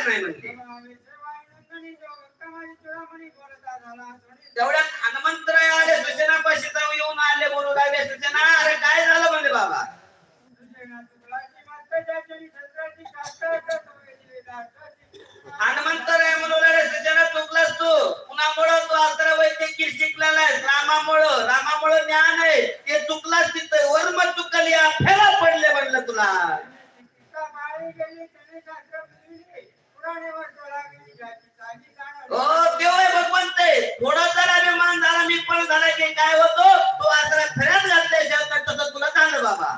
नाही म्हणले. तेवढ्यात हनुमंतराय आले सूचनापाशी जाऊन येऊन आले बोलू लागले सूचना अरे काय झालं म्हणले बाबा. हनुमंतराय म्हणू लागले सूचना चुकलास तू कुणामुळं तू आता वैद्यकीय शिकलेला आहेस रामामुळं ज्ञान आहे ते चुकलास तिथं वर्म चुकली फेरा पडले म्हणलं तुला. हो देव भगवंत आहे थोडा जर अभिमान झाला मी पण झाला की काय होतो तू आता खऱ्याच घातल्याशिवाय तसं तुला झालं बाबा.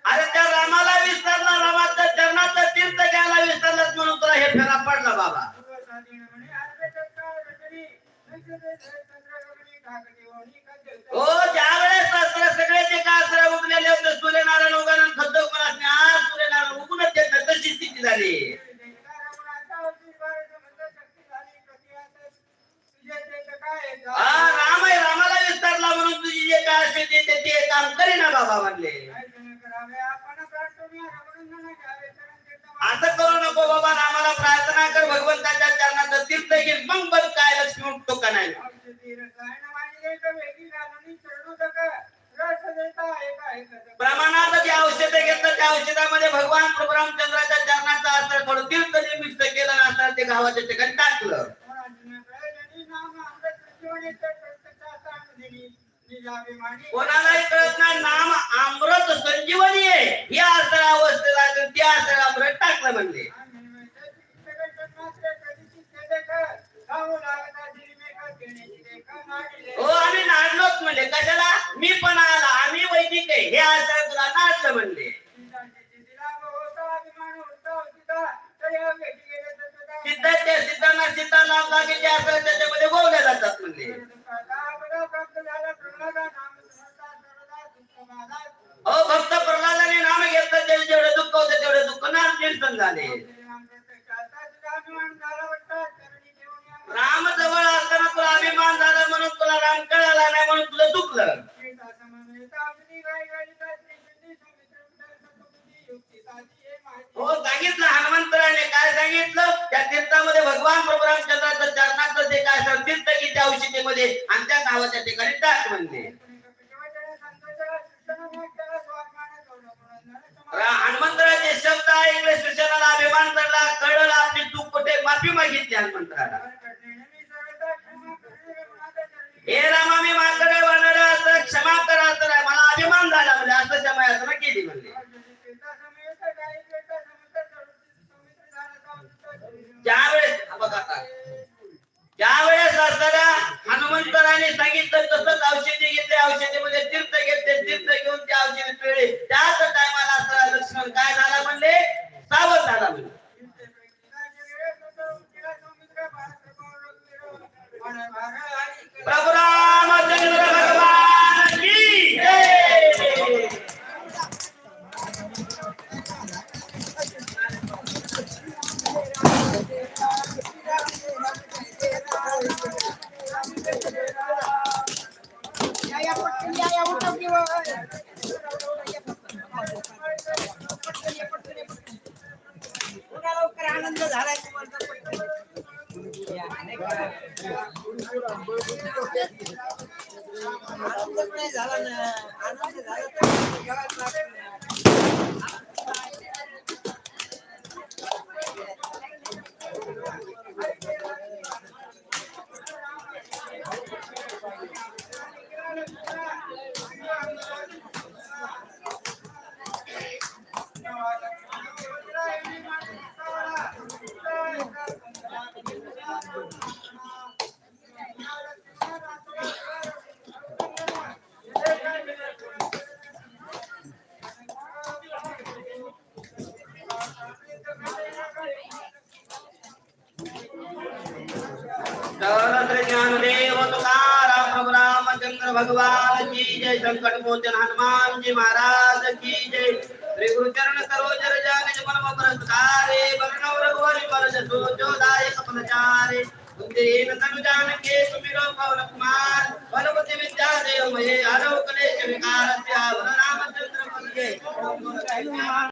अरे त्या रामाला विसरला रामाच्या चरणाचं तीर्थ घ्यायला विसरलाच म्हणून तुला हे फेरा पडला बाबा. हो ज्यावेळेस अस्त्र सगळे जे काय अस्त्र उगलेले होते सूर्यनारायण उगवून खद्द कोणाने आज सूर्यनारायण उगूनच येत नाही तशी स्थिती झाली. राम आहे रामाला विसरला म्हणून तुझी जे काय असेल ते काम करीना बाबा म्हणले. असं करू नको बाबा रामाला प्रार्थना कर भगवंताच्या चरणाचं तीर्थ घे मग बघ काय लक्ष्मी उठतो का नाही. प्रमाणात जे औषध घेतलं त्या औषधामध्ये भगवान प्रभू रामचंद्राच्या चरणाचा असर थोडं तीर्थ जे मिक्स केलं ना ते गावाच्या ठिकाणी टाकलं. कोणालाही कळत नाही नाम अमृत संजीवनी आहे या असर अवस्थेला त्या असर अमृत टाकलं म्हणजे. हो आम्ही नाडलोच म्हणले कशाला मी पण आला आम्ही वैदिक आहे हे असर तुला नाडलं म्हणले. सिद्धांना सिद्धा लाभ लागे जे असर त्याच्यामध्ये गोवल्या जातात म्हणले. हो भक्त प्रल्हादाने नाम घेतलं जेवढे दुःख होते तेवढे दुःख निर्सन झाले. राम जवळ असताना तुला अभिमान झाला म्हणून तुला राम कळाला नाही म्हणून तुला दुखलं. हो सांगितलं हनुमंतराने काय सांगितलं त्या तीर्थामध्ये भगवान प्रभू रामचंद्राचं चरणाचं जे काय तीर्थ की त्या औषधीमध्ये आणि त्या गावाच्या ठिकाणी टाक म्हणले. हनुमंतराचे शब्द ऐकले सूचनाला अभिमान करला कळलं आपली चूक कुठे माफी मागितली हनुमंतराला. हे रामा मी माझ्याकडे वानर क्षमा करा तर मला अभिमान झाला म्हणजे असं क्षमा यातना केली म्हणले. ज्यावेळेस असताना हनुमंतराने सांगितलं तसंच औषधी घेतले औषधीमध्ये तीर्थ घेतले तीर्थ घेऊन ते औषधी पिळे त्याच टायमाला असताना लक्ष्मण काय झाला म्हणले सावध झाला म्हणले. प्रभु रामचंद्र भगवान की जय. आनंद झालाय आनंद नाही झाला ना आनंद झाला ज्ञानदेव तुकाराम प्रभु रामचंद्र भगवान की जय. संकट मोचन हनुमान जी महाराज की जय. श्री गुरु चरण सरोज रज निज मन मकरस्कारे वर्णव रघुवरि वर जसो जो दायक फलचारे कुंदीन तनु जानके सुमिरो पवन कुमार बलवती विद्या देव महे हरो